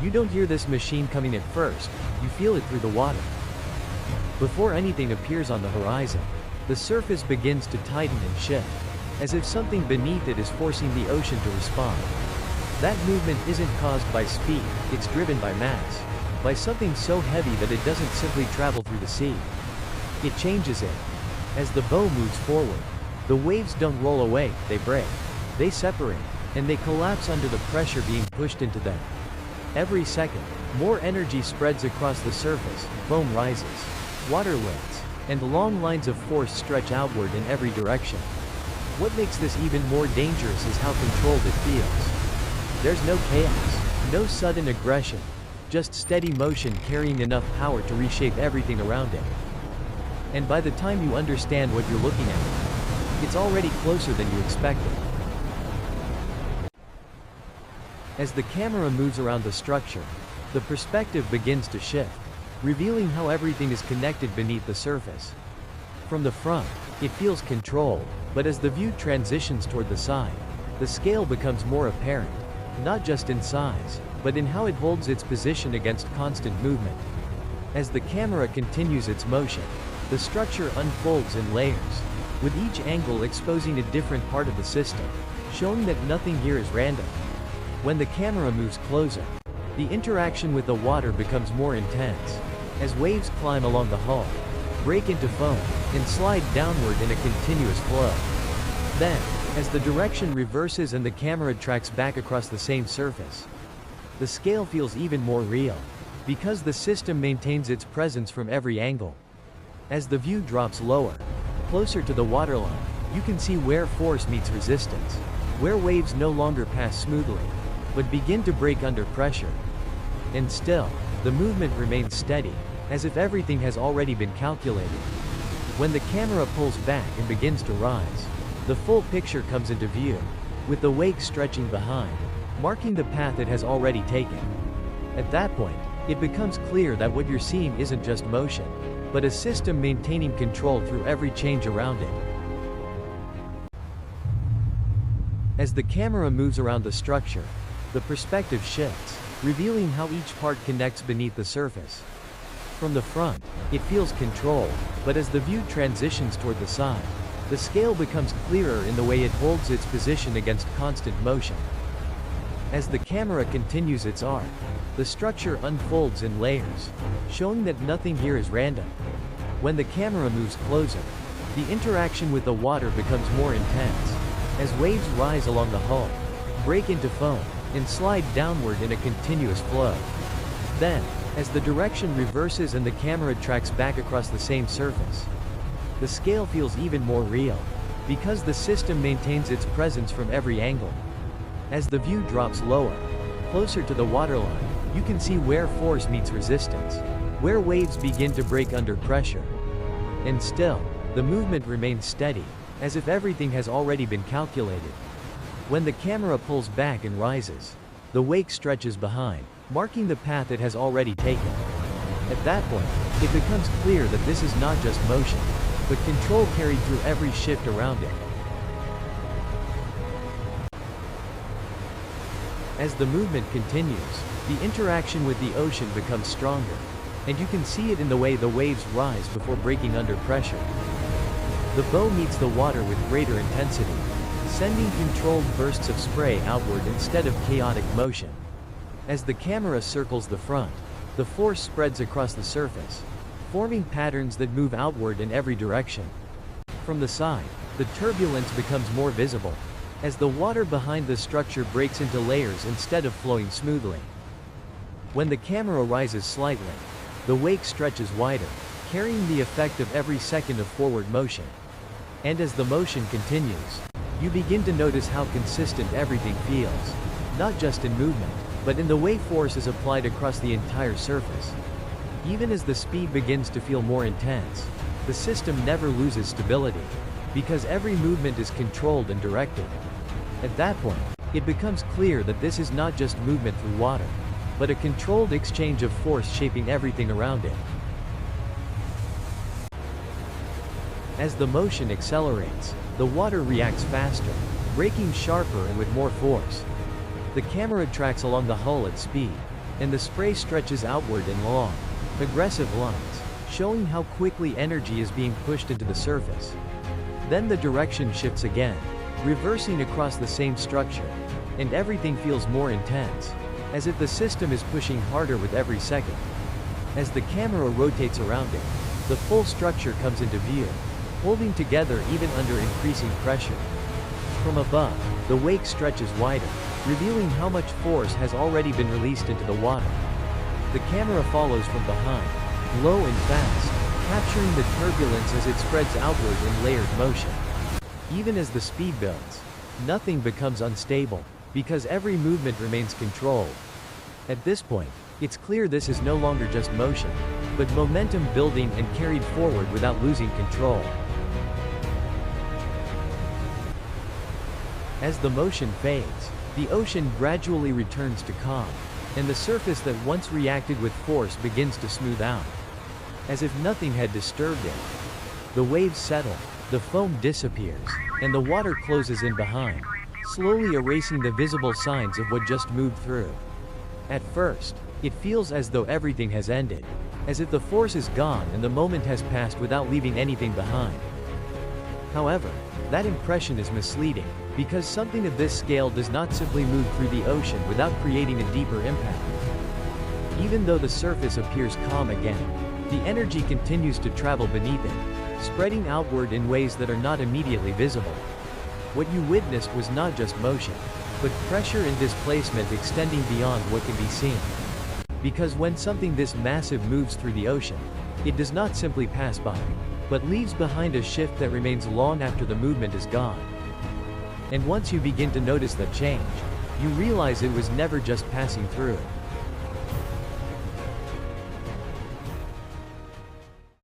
You don't hear this machine coming at first, you feel it through the water. Before anything appears on the horizon, the surface begins to tighten and shift, as if something beneath it is forcing the ocean to respond. That movement isn't caused by speed, it's driven by mass, by something so heavy that it doesn't simply travel through the sea. It changes it. As the bow moves forward, the waves don't roll away, they break. They separate, and they collapse under the pressure being pushed into them. Every second, more energy spreads across the surface, foam rises, water lifts, and long lines of force stretch outward in every direction. What makes this even more dangerous is how controlled it feels. There's no chaos, no sudden aggression, just steady motion carrying enough power to reshape everything around it. And by the time you understand what you're looking at, it's already closer than you expected. As the camera moves around the structure, the perspective begins to shift, revealing how everything is connected beneath the surface. From the front, it feels controlled, but as the view transitions toward the side, the scale becomes more apparent, not just in size, but in how it holds its position against constant movement. As the camera continues its motion, the structure unfolds in layers, with each angle exposing a different part of the system, showing that nothing here is random. When the camera moves closer, the interaction with the water becomes more intense, as waves climb along the hull, break into foam, and slide downward in a continuous flow. Then, as the direction reverses and the camera tracks back across the same surface, the scale feels even more real, because the system maintains its presence from every angle. As the view drops lower, closer to the waterline, you can see where force meets resistance, where waves no longer pass smoothly, but begin to break under pressure. And still, the movement remains steady, as if everything has already been calculated. When the camera pulls back and begins to rise, the full picture comes into view, with the wake stretching behind, marking the path it has already taken. At that point, it becomes clear that what you're seeing isn't just motion, but a system maintaining control through every change around it. As the camera moves around the structure, the perspective shifts, revealing how each part connects beneath the surface. From the front, it feels controlled, but as the view transitions toward the side, the scale becomes clearer in the way it holds its position against constant motion. As the camera continues its arc, the structure unfolds in layers, showing that nothing here is random. When the camera moves closer, the interaction with the water becomes more intense, as waves rise along the hull, break into foam, and slide downward in a continuous flow. Then, as the direction reverses and the camera tracks back across the same surface, the scale feels even more real, because the system maintains its presence from every angle. As the view drops lower, closer to the waterline, you can see where force meets resistance, where waves begin to break under pressure. And still, the movement remains steady, as if everything has already been calculated. When the camera pulls back and rises, the wake stretches behind, marking the path it has already taken. At that point, it becomes clear that this is not just motion, but control carried through every shift around it. As the movement continues, the interaction with the ocean becomes stronger, and you can see it in the way the waves rise before breaking under pressure. The bow meets the water with greater intensity, sending controlled bursts of spray outward instead of chaotic motion. As the camera circles the front, the force spreads across the surface, forming patterns that move outward in every direction. From the side, the turbulence becomes more visible, as the water behind the structure breaks into layers instead of flowing smoothly. When the camera rises slightly, the wake stretches wider, carrying the effect of every second of forward motion. And as the motion continues, you begin to notice how consistent everything feels, not just in movement, but in the way force is applied across the entire surface. Even as the speed begins to feel more intense, the system never loses stability, because every movement is controlled and directed. At that point, it becomes clear that this is not just movement through water, but a controlled exchange of force shaping everything around it. As the motion accelerates, the water reacts faster, braking sharper and with more force. The camera tracks along the hull at speed, and the spray stretches outward in long, aggressive lines, showing how quickly energy is being pushed into the surface. Then the direction shifts again, reversing across the same structure, and everything feels more intense, as if the system is pushing harder with every second. As the camera rotates around it, the full structure comes into view, holding together even under increasing pressure. From above, the wake stretches wider, revealing how much force has already been released into the water. The camera follows from behind, low and fast, capturing the turbulence as it spreads outward in layered motion. Even as the speed builds, nothing becomes unstable, because every movement remains controlled. At this point, it's clear this is no longer just motion, but momentum building and carried forward without losing control. As the motion fades, the ocean gradually returns to calm, and the surface that once reacted with force begins to smooth out. As if nothing had disturbed it. The waves settle, the foam disappears, and the water closes in behind, slowly erasing the visible signs of what just moved through. At first, it feels as though everything has ended, as if the force is gone and the moment has passed without leaving anything behind. However, that impression is misleading, because something of this scale does not simply move through the ocean without creating a deeper impact. Even though the surface appears calm again, the energy continues to travel beneath it, spreading outward in ways that are not immediately visible. What you witnessed was not just motion, but pressure and displacement extending beyond what can be seen. Because when something this massive moves through the ocean, it does not simply pass by, but leaves behind a shift that remains long after the movement is gone. And once you begin to notice that change, you realize it was never just passing through it.